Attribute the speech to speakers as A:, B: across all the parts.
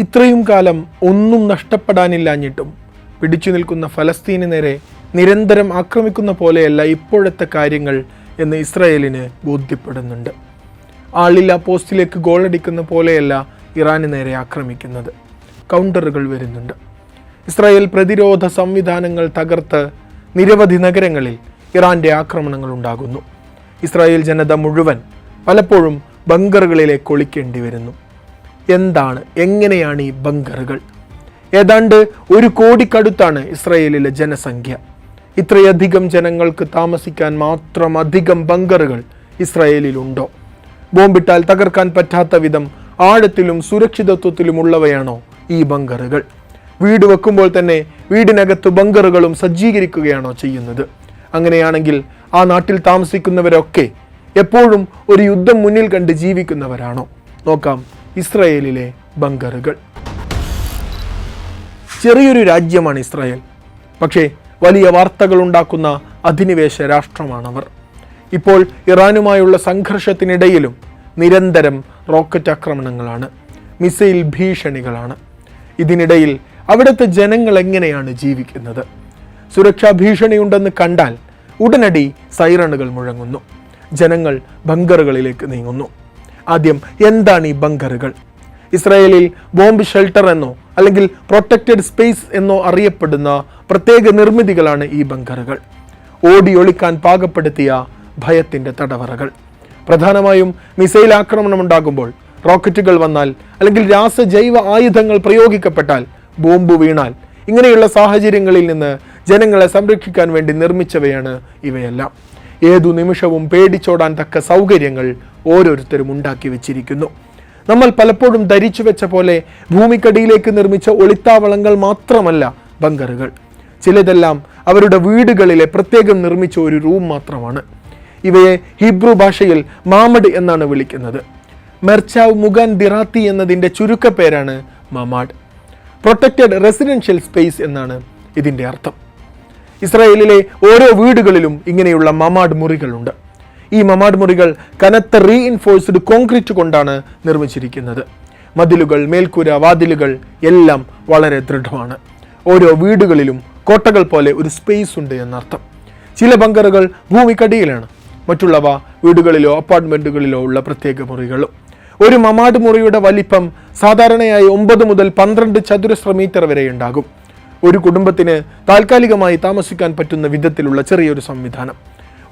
A: ഇത്രയും കാലം ഒന്നും നഷ്ടപ്പെടാനില്ലാഞ്ഞിട്ടും പിടിച്ചു നിൽക്കുന്ന ഫലസ്തീന് നേരെ നിരന്തരം ആക്രമിക്കുന്ന പോലെയല്ല ഇപ്പോഴത്തെ കാര്യങ്ങൾ എന്ന് ഇസ്രായേലിന് ബോധ്യപ്പെടുന്നുണ്ട്. ആളില്ല പോസ്റ്റിലേക്ക് ഗോളടിക്കുന്ന പോലെയല്ല ഇറാന് നേരെ ആക്രമിക്കുന്നത്. കൗണ്ടറുകൾ വരുന്നുണ്ട്. ഇസ്രായേൽ പ്രതിരോധ സംവിധാനങ്ങൾ തകർത്ത് നിരവധി നഗരങ്ങളിൽ ഇറാൻ്റെ ആക്രമണങ്ങൾ ഉണ്ടാകുന്നു. ഇസ്രായേൽ ജനത മുഴുവൻ പലപ്പോഴും ബങ്കറുകളിലേക്ക് ഒളിക്കേണ്ടി വരുന്നു. എങ്ങനെയാണ് ഈ ബങ്കറുകൾ? ഏതാണ്ട് 1 കോടിക്കടുത്താണ് ഇസ്രായേലിലെ ജനസംഖ്യ. ഇത്രയധികം ജനങ്ങൾക്ക് താമസിക്കാൻ മാത്രം അധികം ബങ്കറുകൾ ഇസ്രായേലിലുണ്ടോ? ബോംബിട്ടാൽ തകർക്കാൻ പറ്റാത്ത വിധം ആഴത്തിലും സുരക്ഷിതത്വത്തിലുമുള്ളവയാണോ ഈ ബങ്കറുകൾ? വീട് വെക്കുമ്പോൾ തന്നെ വീടിനകത്ത് ബങ്കറുകളും സജ്ജീകരിക്കുകയാണോ ചെയ്യുന്നത്? അങ്ങനെയാണെങ്കിൽ ആ നാട്ടിൽ താമസിക്കുന്നവരൊക്കെ എപ്പോഴും ഒരു യുദ്ധം മുന്നിൽ കണ്ട് ജീവിക്കുന്നവരാണോ? നോക്കാം ഇസ്രായേലിലെ ബങ്കറുകൾ. ചെറിയൊരു രാജ്യമാണ് ഇസ്രായേൽ. പക്ഷേ വലിയ വാർത്തകൾ ഉണ്ടാക്കുന്ന അധിനിവേശ രാഷ്ട്രമാണവർ. ഇപ്പോൾ ഇറാനുമായുള്ള സംഘർഷത്തിനിടയിലും നിരന്തരം റോക്കറ്റ് ആക്രമണങ്ങളാണ്, മിസൈൽ ഭീഷണികളാണ്. ഇതിനിടയിൽ അവിടുത്തെ ജനങ്ങൾ എങ്ങനെയാണ് ജീവിക്കുന്നത്? സുരക്ഷാ ഭീഷണിയുണ്ടെന്ന് കണ്ടാൽ ഉടനടി സൈറണുകൾ മുഴങ്ങുന്നു. ജനങ്ങൾ ബങ്കറുകളിലേക്ക് നീങ്ങുന്നു. ആദ്യം എന്താണ് ഈ ബങ്കറുകൾ? ഇസ്രായേലിൽ ബോംബ് ഷെൽട്ടർ എന്നോ അല്ലെങ്കിൽ പ്രൊട്ടക്റ്റഡ് സ്പേസ് എന്നോ അറിയപ്പെടുന്ന പ്രത്യേക നിർമ്മിതികളാണ് ഈ ബങ്കറുകൾ. ഓടി ഒളിക്കാൻ പാകപ്പെടുത്തിയ ഭയത്തിൻ്റെ തടവറകൾ. പ്രധാനമായും മിസൈൽ ആക്രമണം ഉണ്ടാകുമ്പോൾ, റോക്കറ്റുകൾ വന്നാൽ അല്ലെങ്കിൽ രാസജൈവ ആയുധങ്ങൾ പ്രയോഗിക്കപ്പെട്ടാൽ, ബോംബ് വീണാൽ, ഇങ്ങനെയുള്ള സാഹചര്യങ്ങളിൽ നിന്ന് ജനങ്ങളെ സംരക്ഷിക്കാൻ വേണ്ടി നിർമ്മിച്ചവയാണ് ഇവയെല്ലാം. ഏതു നിമിഷവും പേടിച്ചോടാൻ തക്ക സൗകര്യങ്ങൾ ഓരോരുത്തരും ഉണ്ടാക്കി വെച്ചിരിക്കുന്നു. നമ്മൾ പലപ്പോഴും ധരിച്ചു വെച്ച പോലെ ഭൂമിക്കടിയിലേക്ക് നിർമ്മിച്ച ഒളിത്താവളങ്ങൾ മാത്രമല്ല ബങ്കറുകൾ. ചിലതെല്ലാം അവരുടെ വീടുകളിലെ പ്രത്യേകം നിർമ്മിച്ച ഒരു റൂം മാത്രമാണ്. ഇവയെ ഹീബ്രു ഭാഷയിൽ മാമഡ് എന്നാണ് വിളിക്കുന്നത്. മെർച്ചാവ് മുഗാൻ ദിറാത്തി എന്നതിൻ്റെ ചുരുക്കപ്പേരാണ് മമാഡ്. പ്രൊട്ടക്റ്റഡ് റെസിഡൻഷ്യൽ സ്പേസ് എന്നാണ് ഇതിൻ്റെ അർത്ഥം. ഇസ്രായേലിലെ ഓരോ വീടുകളിലും ഇങ്ങനെയുള്ള മമാഡ് മുറികളുണ്ട്. ഈ മമാഡ് മുറികൾ കനത്ത റീഇൻഫോഴ്സ്ഡ് കോൺക്രീറ്റ് കൊണ്ടാണ് നിർമ്മിച്ചിരിക്കുന്നത്. മതിലുകൾ, മേൽക്കൂര, വാതിലുകൾ എല്ലാം വളരെ ദൃഢമാണ്. ഓരോ വീടുകളിലും കോട്ടകൾ പോലെ ഒരു സ്പേസ് ഉണ്ട് എന്നർത്ഥം. ചില ബങ്കറുകൾ ഭൂമിക്കടിയിലാണ്, മറ്റുള്ളവ വീടുകളിലോ അപ്പാർട്ട്മെൻറ്റുകളിലോ ഉള്ള പ്രത്യേക മുറികളും. ഒരു മമാഡ് മുറിയുടെ വലിപ്പം സാധാരണയായി 9 മുതൽ 12 ചതുരശ്ര മീറ്റർ വരെ ഉണ്ടാകും. ഒരു കുടുംബത്തിന് താൽക്കാലികമായി താമസിക്കാൻ പറ്റുന്ന വിധത്തിലുള്ള ചെറിയൊരു സംവിധാനം.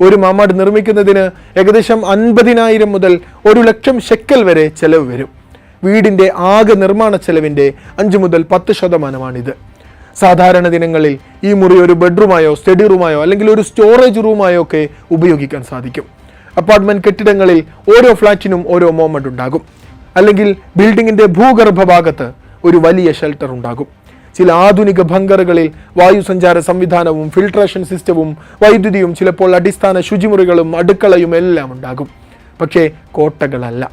A: ഒരു മമാഡ് നിർമ്മിക്കുന്നതിന് ഏകദേശം 50,000 മുതൽ 1,00,000 ഷെക്കൽ വരെ ചെലവ് വരും. വീടിൻ്റെ ആകെ നിർമ്മാണ ചെലവിൻ്റെ 5 മുതൽ 10% സാധാരണ ദിനങ്ങളിൽ ഈ മുറി ഒരു ബെഡ്റൂമായോ സ്റ്റഡി റൂമായോ അല്ലെങ്കിൽ ഒരു സ്റ്റോറേജ് റൂമായോ ഒക്കെ ഉപയോഗിക്കാൻ സാധിക്കും. അപ്പാർട്ട്മെൻറ്റ് കെട്ടിടങ്ങളിൽ ഓരോ ഫ്ലാറ്റിനും ഓരോ മൊമഡ് ഉണ്ടാകും. അല്ലെങ്കിൽ ബിൽഡിങ്ങിൻ്റെ ഭൂഗർഭ ഭാഗത്ത് ഒരു വലിയ ഷെൽട്ടർ ഉണ്ടാകും. ചില ആധുനിക ബങ്കറുകളിൽ വായുസഞ്ചാര സംവിധാനവും ഫിൽട്രേഷൻ സിസ്റ്റവും വൈദ്യുതിയും ചിലപ്പോൾ അടിസ്ഥാന ശുചിമുറികളും അടുക്കളയും എല്ലാം ഉണ്ടാകും. പക്ഷേ കോട്ടകളല്ല,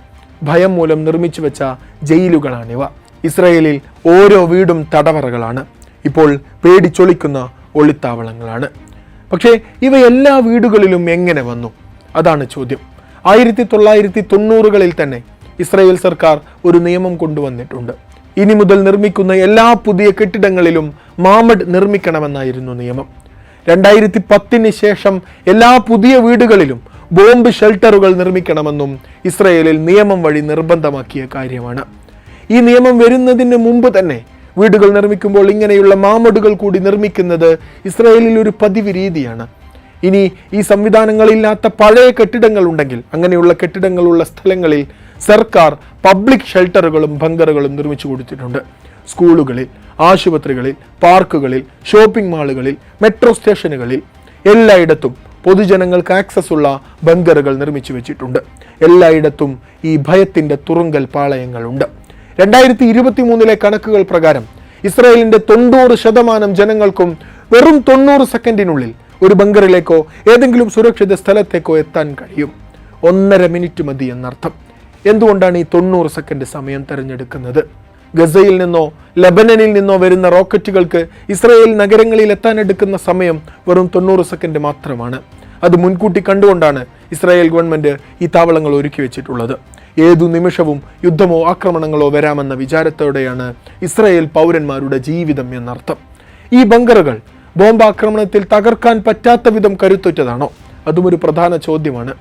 A: ഭയം മൂലം നിർമ്മിച്ചു വെച്ച ജയിലുകളാണിവ. ഇസ്രായേലിൽ ഓരോ വീടും തടവറകളാണ്, ഇപ്പോൾ പേടിച്ചൊളിക്കുന്ന ഒളിത്താവളങ്ങളാണ്. പക്ഷേ ഇവ എല്ലാ വീടുകളിലും എങ്ങനെ വന്നു? അതാണ് ചോദ്യം. 1990കളിൽ തന്നെ ഇസ്രായേൽ സർക്കാർ ഒരു നിയമം കൊണ്ടുവന്നിട്ടുണ്ട്. ഇനി മുതൽ നിർമ്മിക്കുന്ന എല്ലാ പുതിയ കെട്ടിടങ്ങളിലും മാമഡ് നിർമ്മിക്കണമെന്നായിരുന്നു നിയമം. 2010 ശേഷം എല്ലാ പുതിയ വീടുകളിലും ബോംബ് ഷെൽട്ടറുകൾ നിർമ്മിക്കണമെന്നും ഇസ്രായേലിൽ നിയമം വഴി നിർബന്ധമാക്കിയ കാര്യമാണ്. ഈ നിയമം വരുന്നതിന് മുമ്പ് തന്നെ വീടുകൾ നിർമ്മിക്കുമ്പോൾ ഇങ്ങനെയുള്ള മാമഡുകൾ കൂടി നിർമ്മിക്കുന്നത് ഇസ്രായേലിൽ ഒരു പതിവ് രീതിയാണ്. ഇനി ഈ സംവിധാനങ്ങളില്ലാത്ത പഴയ കെട്ടിടങ്ങൾ ഉണ്ടെങ്കിൽ അങ്ങനെയുള്ള കെട്ടിടങ്ങളുള്ള സ്ഥലങ്ങളിൽ സർക്കാർ പബ്ലിക് ഷെൽട്ടറുകളും ബങ്കറുകളും നിർമ്മിച്ചു കൊടുത്തിട്ടുണ്ട്. സ്കൂളുകളിൽ, ആശുപത്രികളിൽ, പാർക്കുകളിൽ, ഷോപ്പിംഗ് മാളുകളിൽ, മെട്രോ സ്റ്റേഷനുകളിൽ എല്ലായിടത്തും പൊതുജനങ്ങൾക്ക് ആക്സസ് ഉള്ള ബങ്കറുകൾ നിർമ്മിച്ചു വെച്ചിട്ടുണ്ട്. എല്ലായിടത്തും ഈ ഭയത്തിൻ്റെ തുറുങ്കൽ പാളയങ്ങളുണ്ട്. 2023 കണക്കുകൾ പ്രകാരം ഇസ്രായേലിൻ്റെ 90% ജനങ്ങൾക്കും വെറും 90 സെക്കൻഡിനുള്ളിൽ ഒരു ബങ്കറിലേക്കോ ഏതെങ്കിലും സുരക്ഷിത സ്ഥലത്തേക്കോ എത്താൻ കഴിയും. 1.5 മിനിറ്റ് മതി എന്നർത്ഥം. എന്തുകൊണ്ടാണ് ഈ 90 സെക്കൻഡ് സമയം തിരഞ്ഞെടുക്കുന്നത്? ഗസയിൽ നിന്നോ ലബനനിൽ നിന്നോ വരുന്ന റോക്കറ്റുകൾക്ക് ഇസ്രായേൽ നഗരങ്ങളിൽ എത്താനെടുക്കുന്ന സമയം വെറും 90 സെക്കൻഡ് മാത്രമാണ്. അത് മുൻകൂട്ടി കണ്ടുകൊണ്ടാണ് ഇസ്രായേൽ ഗവൺമെൻറ് ഈ താവളങ്ങൾ ഒരുക്കി വെച്ചിട്ടുള്ളത്. ഏതു നിമിഷവും യുദ്ധമോ ആക്രമണങ്ങളോ വരാമെന്ന വിചാരത്തോടെയാണ് ഇസ്രായേൽ പൗരന്മാരുടെ ജീവിതം എന്നർത്ഥം. ഈ ബങ്കറുകൾ ബോംബാക്രമണത്തിൽ തകർക്കാൻ പറ്റാത്ത വിധം കരുത്തുറ്റതാണോ? അതും ഒരു പ്രധാന ചോദ്യമാണ്.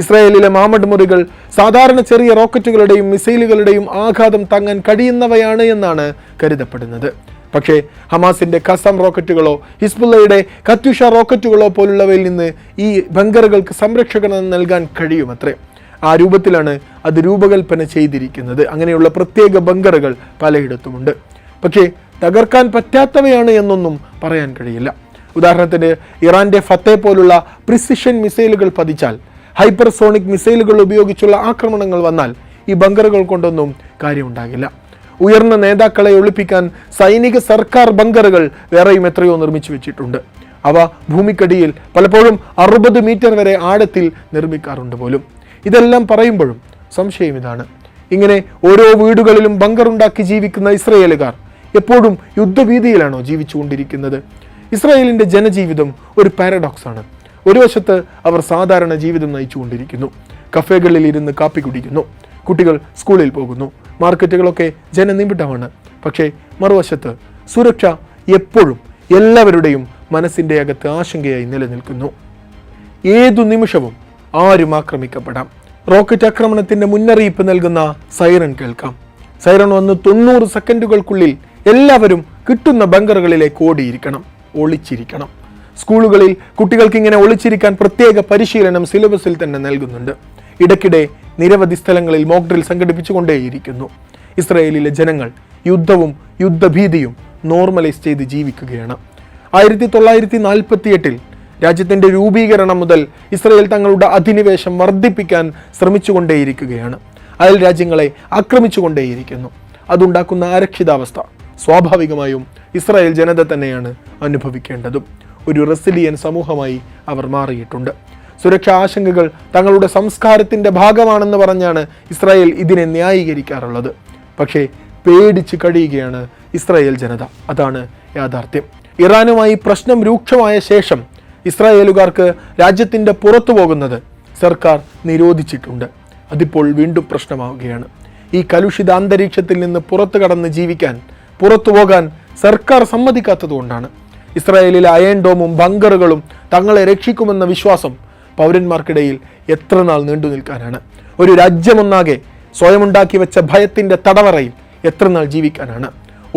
A: ഇസ്രായേലിലെ മാമഡ് മുറികൾ സാധാരണ ചെറിയ റോക്കറ്റുകളുടെയും മിസൈലുകളുടെയും ആഘാതം താങ്ങാൻ കഴിയുന്നവയാണ് എന്നാണ് കരുതപ്പെടുന്നത്. പക്ഷേ ഹമാസിന്റെ ഖസം റോക്കറ്റുകളോ ഹിസ്ബുള്ളയുടെ കത്യുഷ റോക്കറ്റുകളോ പോലുള്ളവയിൽ നിന്ന് ഈ ബങ്കറുകൾക്ക് സംരക്ഷണം നൽകാൻ കഴിയുമത്രേ. ആ രൂപത്തിലാണ് അത് രൂപകൽപ്പന ചെയ്തിരിക്കുന്നത്. അങ്ങനെയുള്ള പ്രത്യേക ബങ്കറുകൾ പലയിടത്തുമുണ്ട്. പക്ഷേ തകർക്കാൻ പറ്റാത്തവയാണ് എന്നൊന്നും പറയാൻ കഴിയില്ല. ഉദാഹരണത്തിന് ഇറാന്റെ ഫത്തേ പോലുള്ള പ്രിസിഷൻ മിസൈലുകൾ പതിച്ചാൽ, ഹൈപ്പർസോണിക് മിസൈലുകൾ ഉപയോഗിച്ചുള്ള ആക്രമണങ്ങൾ വന്നാൽ ഈ ബങ്കറുകൾ കൊണ്ടൊന്നും കാര്യമുണ്ടാകില്ല. ഉയർന്ന നേതാക്കളെ ഒളിപ്പിക്കാൻ സൈനിക സർക്കാർ ബങ്കറുകൾ വേറെയും എത്രയോ നിർമ്മിച്ചു വെച്ചിട്ടുണ്ട്. അവ ഭൂമിക്കടിയിൽ പലപ്പോഴും 60 മീറ്റർ വരെ ആഴത്തിൽ നിർമ്മിക്കാറുണ്ട് പോലും. ഇതെല്ലാം പറയുമ്പോഴും സംശയം ഇതാണ്: ഇങ്ങനെ ഓരോ വീടുകളിലും ബങ്കറുണ്ടാക്കി ജീവിക്കുന്ന ഇസ്രായേലുകാർ എപ്പോഴും യുദ്ധഭീതിയിലാണോ ജീവിച്ചുകൊണ്ടിരിക്കുന്നത്? ഇസ്രായേലിന്റെ ജനജീവിതം ഒരു പാരഡോക്സ് ആണ്. ഒരു വശത്ത് അവർ സാധാരണ ജീവിതം നയിച്ചുകൊണ്ടിരിക്കുന്നു. കഫേകളിൽ ഇരുന്ന് കാപ്പി കുടിക്കുന്നു, കുട്ടികൾ സ്കൂളിൽ പോകുന്നു, മാർക്കറ്റുകളൊക്കെ ജനനിബിഡമാണ്. പക്ഷേ മറുവശത്ത് സുരക്ഷ എപ്പോഴും എല്ലാവരുടെയും മനസ്സിൻ്റെ അകത്ത് ആശങ്കയായി നിലനിൽക്കുന്നു. ഏതു നിമിഷവും ആരും ആക്രമിക്കപ്പെടാം. റോക്കറ്റ് ആക്രമണത്തിന്റെ മുന്നറിയിപ്പ് നൽകുന്ന സൈറൺ കേൾക്കാം. സൈറൺ വന്ന് 90 സെക്കൻഡുകൾക്കുള്ളിൽ എല്ലാവരും കിട്ടുന്ന ബങ്കറുകളിലേക്ക് ഓടിയിരിക്കണം, ഒളിച്ചിരിക്കണം. സ്കൂളുകളിൽ കുട്ടികൾക്ക് ഇങ്ങനെ ഒളിച്ചിരിക്കാൻ പ്രത്യേക പരിശീലനം സിലബസിൽ തന്നെ നൽകുന്നുണ്ട്. ഇടയ്ക്കിടെ നിരവധി സ്ഥലങ്ങളിൽ മോക്ക് ഡ്രിൽ സംഘടിപ്പിച്ചുകൊണ്ടേയിരിക്കുന്നു. ഇസ്രായേലിലെ ജനങ്ങൾ യുദ്ധവും യുദ്ധഭീതിയും നോർമലൈസ് ചെയ്ത് ജീവിക്കുകയാണ്. 1948 രാജ്യത്തിൻ്റെ രൂപീകരണം മുതൽ ഇസ്രായേൽ തങ്ങളുടെ അധിനിവേശം വർദ്ധിപ്പിക്കാൻ ശ്രമിച്ചുകൊണ്ടേയിരിക്കുകയാണ്. അയൽ രാജ്യങ്ങളെ ആക്രമിച്ചുകൊണ്ടേയിരിക്കുന്നു. അതുണ്ടാക്കുന്ന അരക്ഷിതാവസ്ഥ സ്വാഭാവികമായും ഇസ്രായേൽ ജനത തന്നെയാണ് അനുഭവിക്കേണ്ടതും. ഒരു റെസിലിയൻ സമൂഹമായി അവർ മാറിയിട്ടുണ്ട്. സുരക്ഷാ ആശങ്കകൾ തങ്ങളുടെ സംസ്കാരത്തിൻ്റെ ഭാഗമാണെന്ന് പറഞ്ഞാണ് ഇസ്രായേൽ ഇതിനെ ന്യായീകരിക്കാറുള്ളത്. പക്ഷേ പേടിച്ച് കഴിയുകയാണ് ഇസ്രായേൽ ജനത. അതാണ് യാഥാർത്ഥ്യം. ഇറാനുമായി പ്രശ്നം രൂക്ഷമായ ശേഷം ഇസ്രായേലുകാർക്ക് രാജ്യത്തിൻ്റെ പുറത്തു പോകുന്നത് സർക്കാർ നിരോധിച്ചിട്ടുണ്ട്. അതിപ്പോൾ വീണ്ടും പ്രശ്നമാവുകയാണ്. ഈ കലുഷിത അന്തരീക്ഷത്തിൽ നിന്ന് പുറത്തു കടന്ന് ജീവിക്കാൻ, പുറത്തു പോകാൻ സർക്കാർ സമ്മതിക്കാത്തതുകൊണ്ടാണ്. ഇസ്രായേലിലെ അയൺ ഡോമും ബങ്കറുകളും തങ്ങളെ രക്ഷിക്കുമെന്ന വിശ്വാസം പൗരന്മാർക്കിടയിൽ എത്ര നാൾ നീണ്ടു നിൽക്കാനാണ്? ഒരു രാജ്യമൊന്നാകെ സ്വയമുണ്ടാക്കി വെച്ച ഭയത്തിൻ്റെ തടവറയിൽ എത്ര നാൾ ജീവിക്കാനാണ്?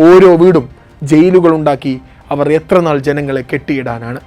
A: ഓരോ വീടും ജയിലുകളുണ്ടാക്കി അവർ എത്ര നാൾ ജനങ്ങളെ കെട്ടിയിടാനാണ്?